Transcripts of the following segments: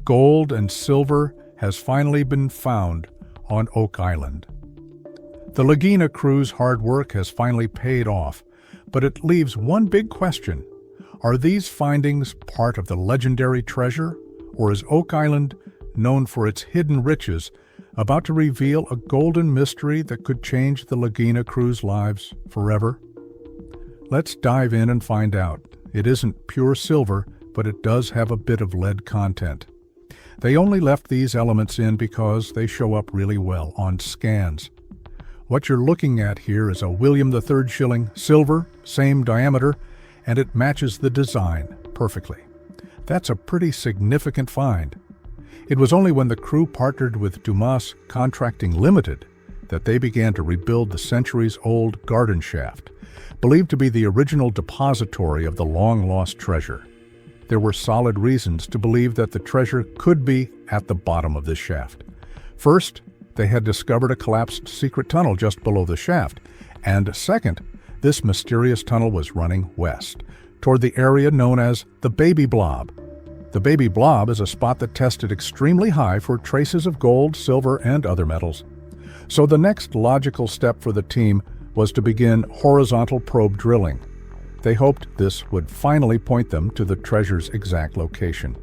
Gold and silver has finally been found on Oak Island. The Lagina crew's hard work has finally paid off, but it leaves one big question. Are these findings part of the legendary treasure, or is Oak Island, known for its hidden riches, about to reveal a golden mystery that could change the Lagina crew's lives forever? Let's dive in and find out. It isn't pure silver, but it does have a bit of lead content. They only left these elements in because they show up really well on scans. What you're looking at here is a William III shilling, silver, same diameter, and it matches the design perfectly. That's a pretty significant find. It was only when the crew partnered with Dumas Contracting Limited that they began to rebuild the centuries-old garden shaft, believed to be the original depository of the long-lost treasure. There were solid reasons to believe that the treasure could be at the bottom of this shaft. First, they had discovered a collapsed secret tunnel just below the shaft, and second, this mysterious tunnel was running west, toward the area known as the Baby Blob. The Baby Blob is a spot that tested extremely high for traces of gold, silver, and other metals. So the next logical step for the team was to begin horizontal probe drilling. They hoped this would finally point them to the treasure's exact location.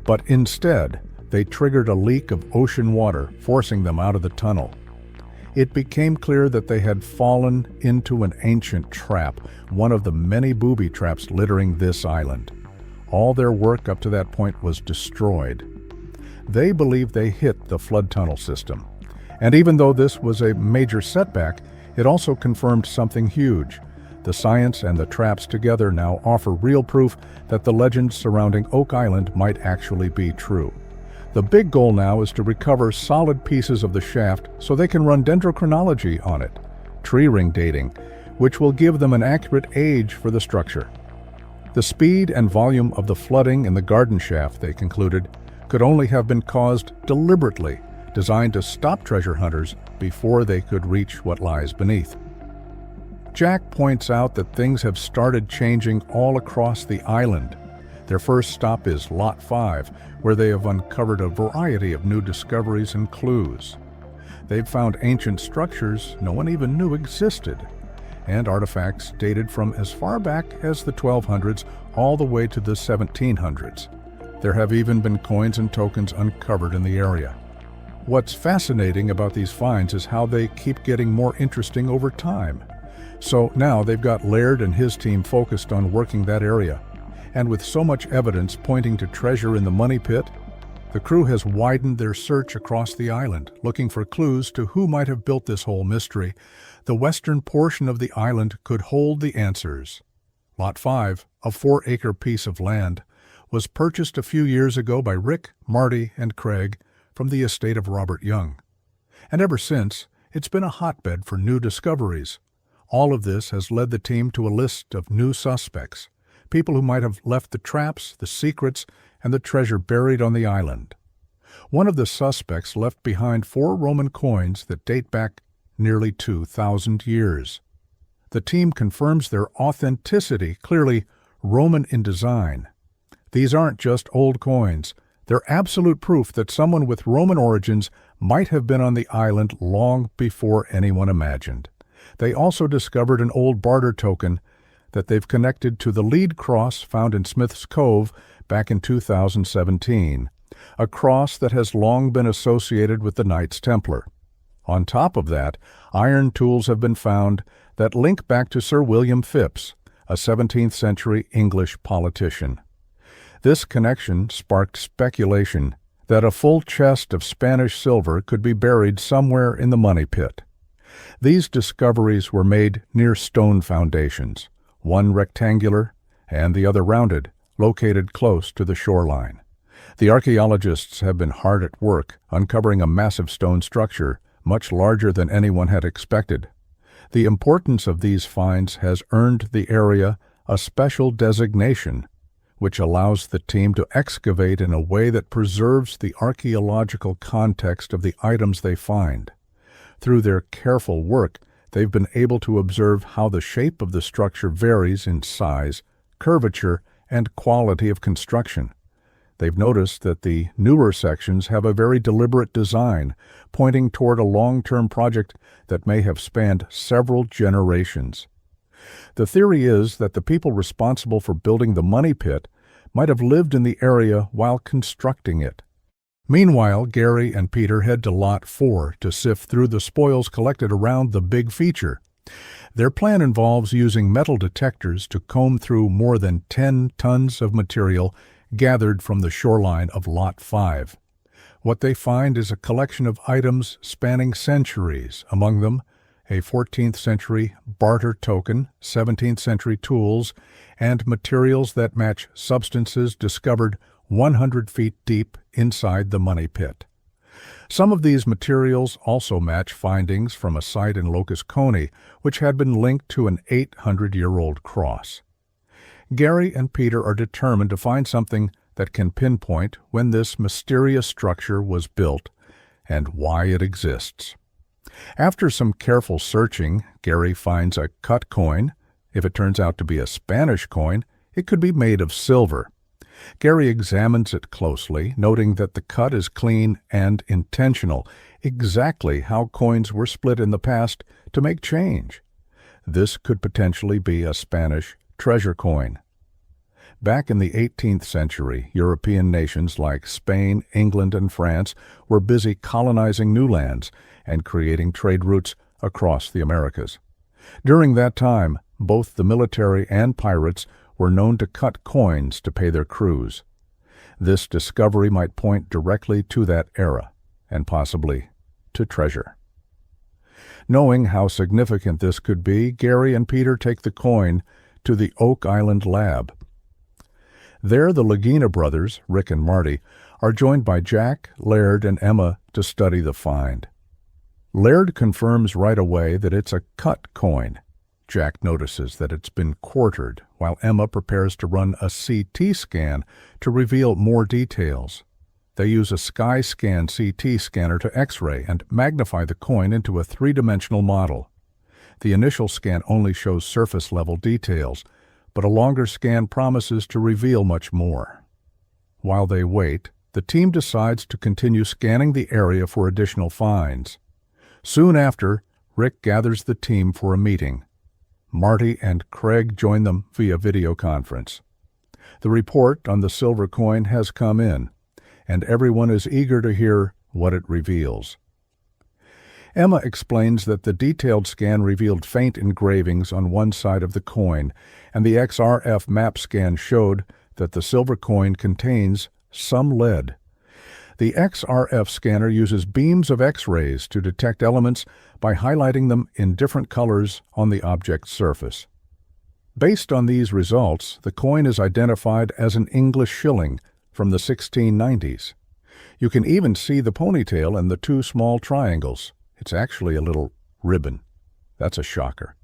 But instead, they triggered a leak of ocean water, forcing them out of the tunnel. It became clear that they had fallen into an ancient trap, one of the many booby traps littering this island. All their work up to that point was destroyed. They believed they hit the flood tunnel system. And even though this was a major setback, it also confirmed something huge. The science and the traps together now offer real proof that the legends surrounding Oak Island might actually be true. The big goal now is to recover solid pieces of the shaft so they can run dendrochronology on it, tree ring dating, which will give them an accurate age for the structure. The speed and volume of the flooding in the garden shaft, they concluded, could only have been caused deliberately, designed to stop treasure hunters before they could reach what lies beneath. Jack points out that things have started changing all across the island. Their first stop is Lot 5, where they have uncovered a variety of new discoveries and clues. They've found ancient structures no one even knew existed, and artifacts dated from as far back as the 1200s all the way to the 1700s. There have even been coins and tokens uncovered in the area. What's fascinating about these finds is how they keep getting more interesting over time. So now they've got Laird and his team focused on working that area. And with so much evidence pointing to treasure in the money pit, the crew has widened their search across the island, looking for clues to who might have built this whole mystery. The western portion of the island could hold the answers. Lot 5, a 4-acre piece of land, was purchased a few years ago by Rick, Marty, and Craig from the estate of Robert Young. And ever since, it's been a hotbed for new discoveries. All of this has led the team to a list of new suspects, people who might have left the traps, the secrets, and the treasure buried on the island. One of the suspects left behind 4 Roman coins that date back nearly 2,000 years. The team confirms their authenticity, clearly Roman in design. These aren't just old coins. They're absolute proof that someone with Roman origins might have been on the island long before anyone imagined. They also discovered an old barter token that they've connected to the lead cross found in Smith's Cove back in 2017, a cross that has long been associated with the Knights Templar. On top of that, iron tools have been found that link back to Sir William Phipps, a 17th century English politician. This connection sparked speculation that a full chest of Spanish silver could be buried somewhere in the money pit. These discoveries were made near stone foundations, one rectangular and the other rounded, located close to the shoreline. The archaeologists have been hard at work uncovering a massive stone structure, much larger than anyone had expected. The importance of these finds has earned the area a special designation, which allows the team to excavate in a way that preserves the archaeological context of the items they find. Through their careful work, they've been able to observe how the shape of the structure varies in size, curvature, and quality of construction. They've noticed that the newer sections have a very deliberate design, pointing toward a long-term project that may have spanned several generations. The theory is that the people responsible for building the money pit might have lived in the area while constructing it. Meanwhile, Gary and Peter head to Lot 4 to sift through the spoils collected around the big feature. Their plan involves using metal detectors to comb through more than 10 tons of material gathered from the shoreline of Lot 5. What they find is a collection of items spanning centuries, among them a 14th century barter token, 17th century tools, and materials that match substances discovered 100 feet deep inside the money pit. Some of these materials also match findings from a site in Locust Coney, which had been linked to an 800-year-old cross. Gary and Peter are determined to find something that can pinpoint when this mysterious structure was built and why it exists. After some careful searching, Gary finds a cut coin. If it turns out to be a Spanish coin, it could be made of silver. Gary examines it closely, noting that the cut is clean and intentional, exactly how coins were split in the past to make change. This could potentially be a Spanish treasure coin. Back in the 18th century, European nations like Spain, England, and France were busy colonizing new lands and creating trade routes across the Americas. During that time, both the military and pirates were known to cut coins to pay their crews. This discovery might point directly to that era, and possibly to treasure. Knowing how significant this could be, Gary and Peter take the coin to the Oak Island lab. There, the Lagina brothers, Rick and Marty, are joined by Jack, Laird, and Emma to study the find. Laird confirms right away that it's a cut coin. Jack notices that it's been quartered, while Emma prepares to run a CT scan to reveal more details. They use a SkyScan CT scanner to X-ray and magnify the coin into a three-dimensional model. The initial scan only shows surface-level details, but a longer scan promises to reveal much more. While they wait, the team decides to continue scanning the area for additional finds. Soon after, Rick gathers the team for a meeting. Marty and Craig join them via video conference. The report on the silver coin has come in, and everyone is eager to hear what it reveals. Emma explains that the detailed scan revealed faint engravings on one side of the coin, and the XRF map scan showed that the silver coin contains some lead. The XRF scanner uses beams of X-rays to detect elements by highlighting them in different colors on the object's surface. Based on these results, the coin is identified as an English shilling from the 1690s. You can even see the ponytail and the two small triangles. It's actually a little ribbon. That's a shocker.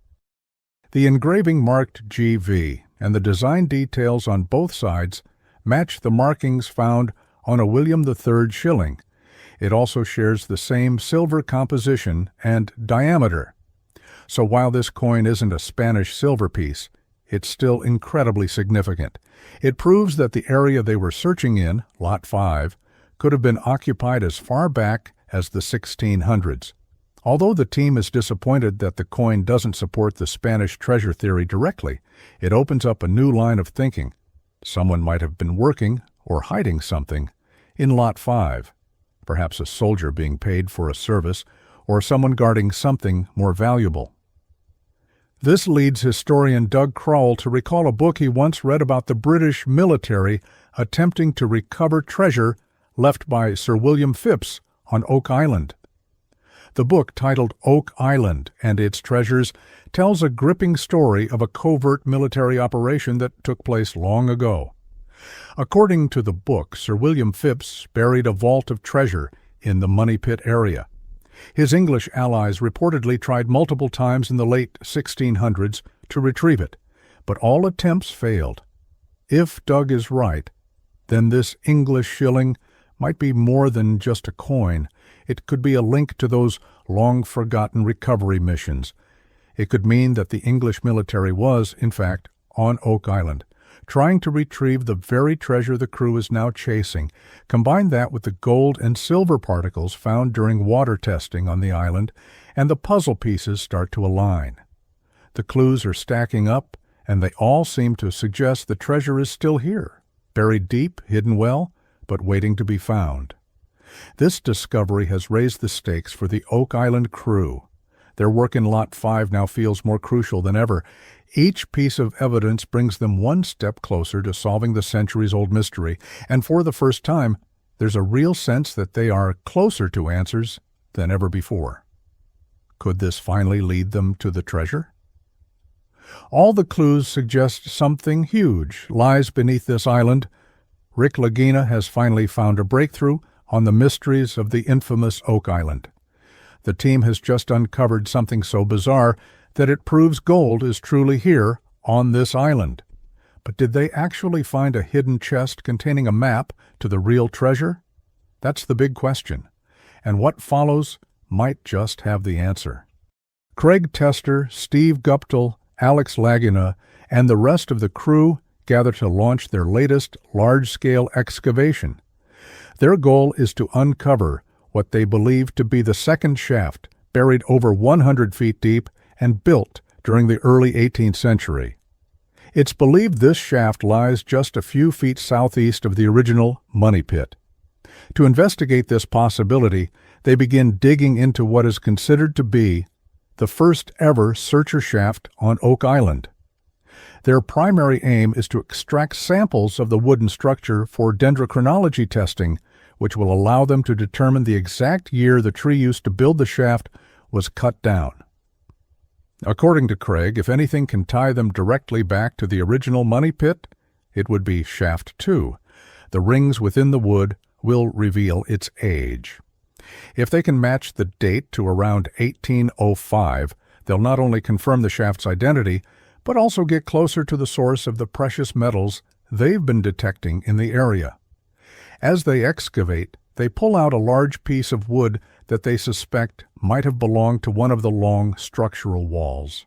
The engraving marked GV and the design details on both sides match the markings found on a William III shilling. It also shares the same silver composition and diameter. So while this coin isn't a Spanish silver piece, it's still incredibly significant. It proves that the area they were searching in, Lot 5, could have been occupied as far back as the 1600s. Although the team is disappointed that the coin doesn't support the Spanish treasure theory directly, it opens up a new line of thinking. Someone might have been working or hiding something in Lot 5, perhaps a soldier being paid for a service or someone guarding something more valuable. This leads historian Doug Crowell to recall a book he once read about the British military attempting to recover treasure left by Sir William Phipps on Oak Island. The book, titled Oak Island and Its Treasures, tells a gripping story of a covert military operation that took place long ago. According to the book, Sir William Phipps buried a vault of treasure in the Money Pit area. His English allies reportedly tried multiple times in the late 1600s to retrieve it, but all attempts failed. If Doug is right, then this English shilling might be more than just a coin. It could be a link to those long-forgotten recovery missions. It could mean that the English military was, in fact, on Oak Island, trying to retrieve the very treasure the crew is now chasing. Combine that with the gold and silver particles found during water testing on the island, and the puzzle pieces start to align. The clues are stacking up, and they all seem to suggest the treasure is still here, buried deep, hidden well, but waiting to be found. This discovery has raised the stakes for the Oak Island crew. Their work in Lot 5 now feels more crucial than ever. Each piece of evidence brings them one step closer to solving the centuries-old mystery, and for the first time, there's a real sense that they are closer to answers than ever before. Could this finally lead them to the treasure? All the clues suggest something huge lies beneath this island. Rick Lagina has finally found a breakthrough on the mysteries of the infamous Oak Island. The team has just uncovered something so bizarre that it proves gold is truly here on this island. But did they actually find a hidden chest containing a map to the real treasure? That's the big question, and what follows might just have the answer. Craig Tester, Steve Guptill, Alex Lagina, and the rest of the crew gather to launch their latest large-scale excavation. Their goal is to uncover what they believe to be the second shaft, buried over 100 feet deep and built during the early 18th century. It's believed this shaft lies just a few feet southeast of the original money pit. To investigate this possibility, they begin digging into what is considered to be the first ever searcher shaft on Oak Island. Their primary aim is to extract samples of the wooden structure for dendrochronology testing, which will allow them to determine the exact year the tree used to build the shaft was cut down. According to Craig, if anything can tie them directly back to the original money pit, it would be Shaft 2. The rings within the wood will reveal its age. If they can match the date to around 1805, they'll not only confirm the shaft's identity, but also get closer to the source of the precious metals they've been detecting in the area. As they excavate, they pull out a large piece of wood that they suspect might have belonged to one of the long structural walls.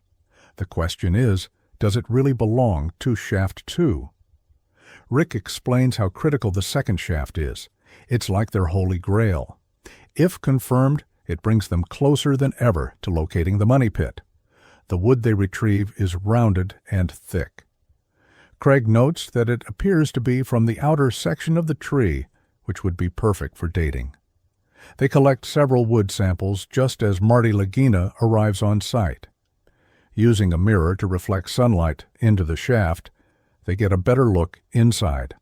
The question is, does it really belong to Shaft 2? Rick explains how critical the second shaft is. It's like their holy grail. If confirmed, it brings them closer than ever to locating the money pit. The wood they retrieve is rounded and thick. Craig notes that it appears to be from the outer section of the tree, which would be perfect for dating. They collect several wood samples just as Marty Lagina arrives on site. Using a mirror to reflect sunlight into the shaft, they get a better look inside.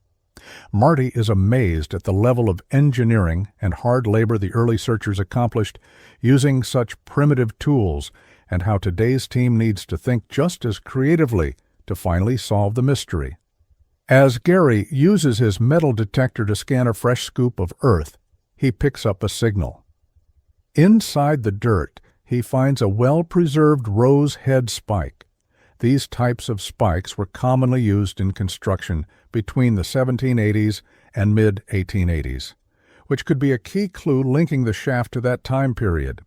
Marty is amazed at the level of engineering and hard labor the early searchers accomplished using such primitive tools, and how today's team needs to think just as creatively to finally solve the mystery. As Gary uses his metal detector to scan a fresh scoop of earth, he picks up a signal. Inside the dirt, he finds a well-preserved rose head spike. These types of spikes were commonly used in construction between the 1780s and mid-1880s, which could be a key clue linking the shaft to that time period.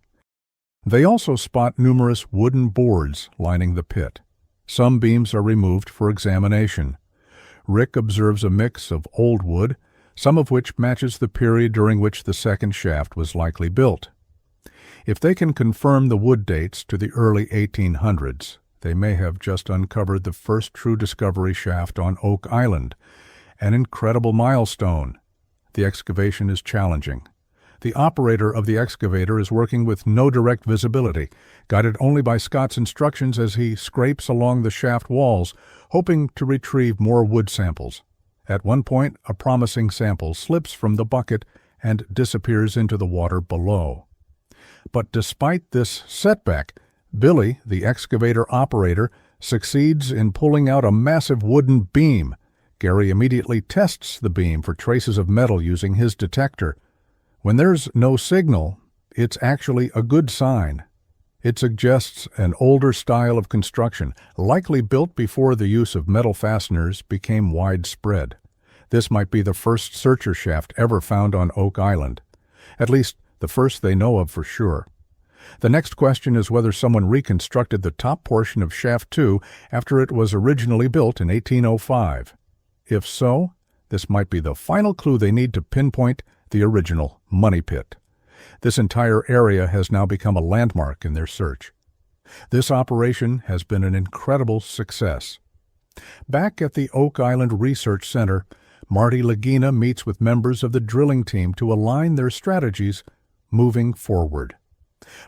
They also spot numerous wooden boards lining the pit. Some beams are removed for examination. Rick observes a mix of old wood, some of which matches the period during which the second shaft was likely built. If they can confirm the wood dates to the early 1800s, they may have just uncovered the first true discovery shaft on Oak Island, an incredible milestone. The excavation is challenging. The operator of the excavator is working with no direct visibility, guided only by Scott's instructions as he scrapes along the shaft walls, hoping to retrieve more wood samples. At one point, a promising sample slips from the bucket and disappears into the water below. But despite this setback, Billy, the excavator operator, succeeds in pulling out a massive wooden beam. Gary immediately tests the beam for traces of metal using his detector. When there's no signal, it's actually a good sign. It suggests an older style of construction, likely built before the use of metal fasteners became widespread. This might be the first searcher shaft ever found on Oak Island. At least, the first they know of for sure. The next question is whether someone reconstructed the top portion of Shaft 2 after it was originally built in 1805. If so, this might be the final clue they need to pinpoint the original money pit. This entire area has now become a landmark in their search. This operation has been an incredible success. Back at the Oak Island Research Center, Marty Lagina meets with members of the drilling team to align their strategies moving forward.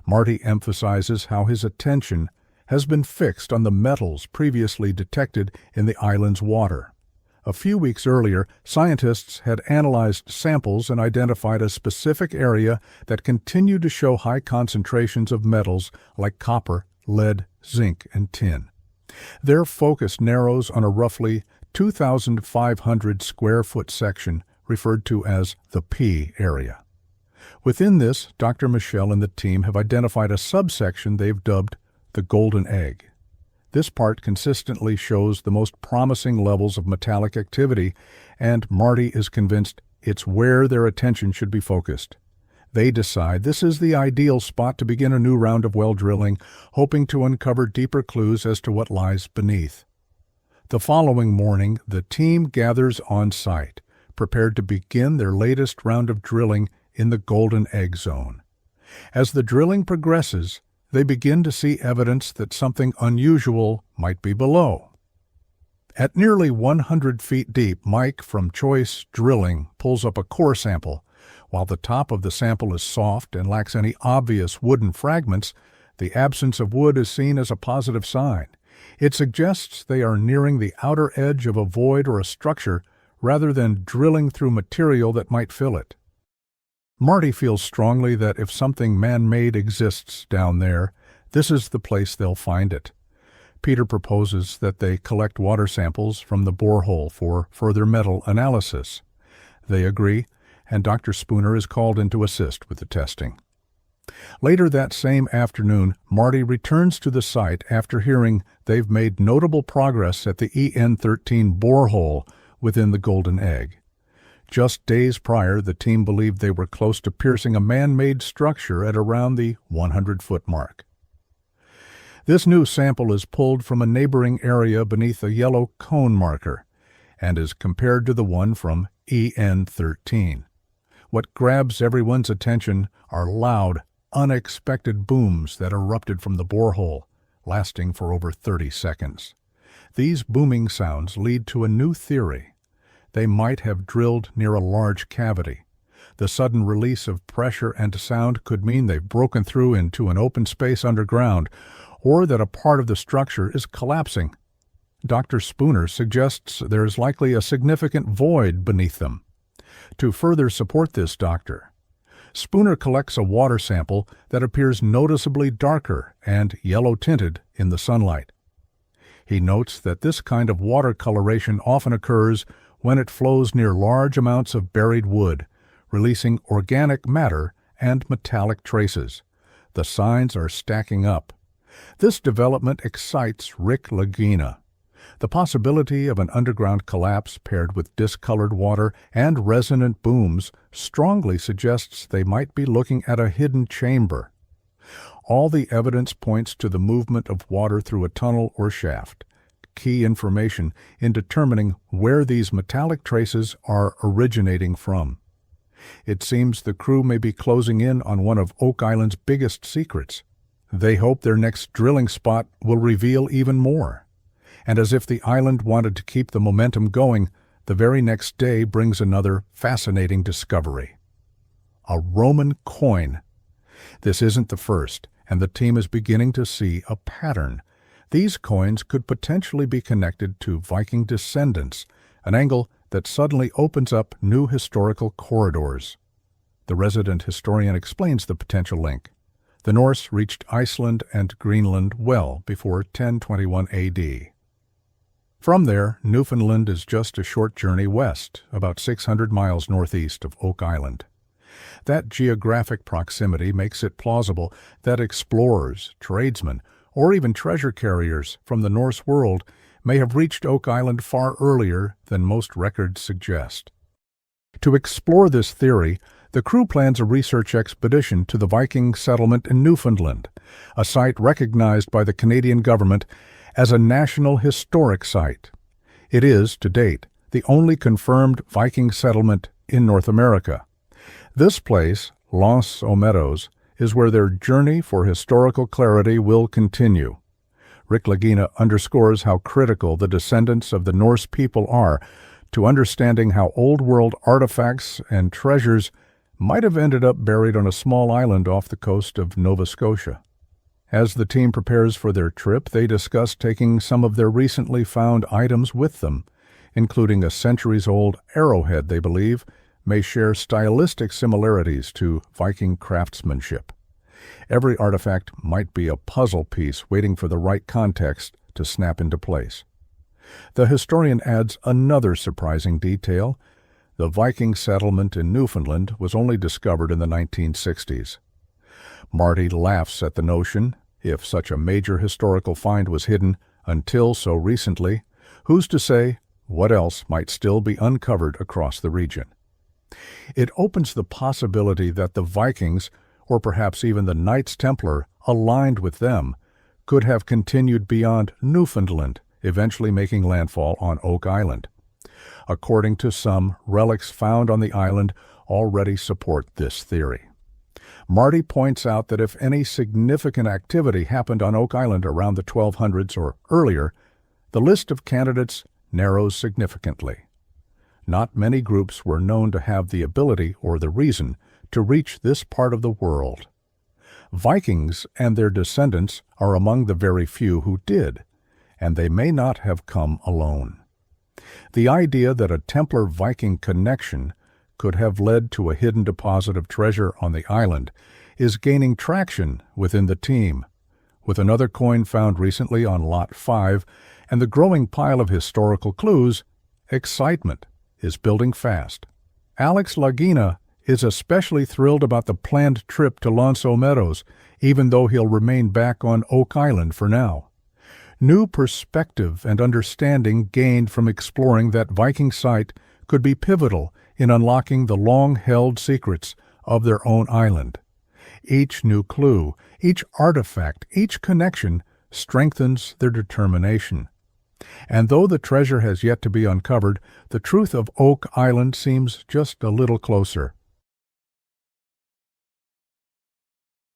Marty emphasizes how his attention has been fixed on the metals previously detected in the island's water. A few weeks earlier, scientists had analyzed samples and identified a specific area that continued to show high concentrations of metals like copper, lead, zinc, and tin. Their focus narrows on a roughly 2,500 square foot section referred to as the P area. Within this, Dr. Michelle and the team have identified a subsection they've dubbed the Golden Egg. This part consistently shows the most promising levels of metallic activity, and Marty is convinced it's where their attention should be focused. They decide this is the ideal spot to begin a new round of well drilling, hoping to uncover deeper clues as to what lies beneath. The following morning, the team gathers on site, prepared to begin their latest round of drilling in the Golden Egg Zone. As the drilling progresses, they begin to see evidence that something unusual might be below. At nearly 100 feet deep, Mike from Choice Drilling pulls up a core sample. While the top of the sample is soft and lacks any obvious wooden fragments, the absence of wood is seen as a positive sign. It suggests they are nearing the outer edge of a void or a structure rather than drilling through material that might fill it. Marty feels strongly that if something man-made exists down there, this is the place they'll find it. Peter proposes that they collect water samples from the borehole for further metal analysis. They agree, and Dr. Spooner is called in to assist with the testing. Later that same afternoon, Marty returns to the site after hearing they've made notable progress at the EN13 borehole within the Golden Egg. Just days prior, the team believed they were close to piercing a man-made structure at around the 100-foot mark. This new sample is pulled from a neighboring area beneath a yellow cone marker and is compared to the one from EN13. What grabs everyone's attention are loud, unexpected booms that erupted from the borehole, lasting for over 30 seconds. These booming sounds lead to a new theory. They might have drilled near a large cavity. The sudden release of pressure and sound could mean they've broken through into an open space underground, or that a part of the structure is collapsing. Dr. Spooner suggests there is likely a significant void beneath them. To further support this doctor, Spooner collects a water sample that appears noticeably darker and yellow-tinted in the sunlight. He notes that this kind of water coloration often occurs when it flows near large amounts of buried wood, releasing organic matter and metallic traces. The signs are stacking up. This development excites Rick Lagina. The possibility of an underground collapse paired with discolored water and resonant booms strongly suggests they might be looking at a hidden chamber. All the evidence points to the movement of water through a tunnel or shaft, key information in determining where these metallic traces are originating from. It seems the crew may be closing in on one of Oak Island's biggest secrets. They hope their next drilling spot will reveal even more. And as if the island wanted to keep the momentum going, the very next day brings another fascinating discovery. A Roman coin. This isn't the first, and the team is beginning to see a pattern. These coins could potentially be connected to Viking descendants, an angle that suddenly opens up new historical corridors. The resident historian explains the potential link. The Norse reached Iceland and Greenland well before 1021 AD. From there, Newfoundland is just a short journey west, about 600 miles northeast of Oak Island. That geographic proximity makes it plausible that explorers, tradesmen, or even treasure carriers from the Norse world may have reached Oak Island far earlier than most records suggest. To explore this theory, the crew plans a research expedition to the Viking settlement in Newfoundland, a site recognized by the Canadian government as a National Historic Site. It is, to date, the only confirmed Viking settlement in North America. This place, Los Omeros, is where their journey for historical clarity will continue. Rick Lagina underscores how critical the descendants of the Norse people are to understanding how Old World artifacts and treasures might have ended up buried on a small island off the coast of Nova Scotia. As the team prepares for their trip, they discuss taking some of their recently found items with them, including a centuries-old arrowhead they believe may share stylistic similarities to Viking craftsmanship. Every artifact might be a puzzle piece waiting for the right context to snap into place. The historian adds another surprising detail. The Viking settlement in Newfoundland was only discovered in the 1960s. Marty laughs at the notion, if such a major historical find was hidden until so recently, who's to say what else might still be uncovered across the region? It opens the possibility that the Vikings, or perhaps even the Knights Templar aligned with them, could have continued beyond Newfoundland, eventually making landfall on Oak Island. According to some, relics found on the island already support this theory. Marty points out that if any significant activity happened on Oak Island around the 1200s or earlier, the list of candidates narrows significantly. Not many groups were known to have the ability or the reason to reach this part of the world. Vikings and their descendants are among the very few who did, and they may not have come alone. The idea that a Templar-Viking connection could have led to a hidden deposit of treasure on the island is gaining traction within the team. With another coin found recently on Lot 5 and the growing pile of historical clues, excitement is building fast. Alex Lagina is especially thrilled about the planned trip to Los Omeros, even though he'll remain back on Oak Island for now. New perspective and understanding gained from exploring that Viking site could be pivotal in unlocking the long-held secrets of their own island. Each new clue, each artifact, each connection strengthens their determination. And though the treasure has yet to be uncovered, the truth of Oak Island seems just a little closer.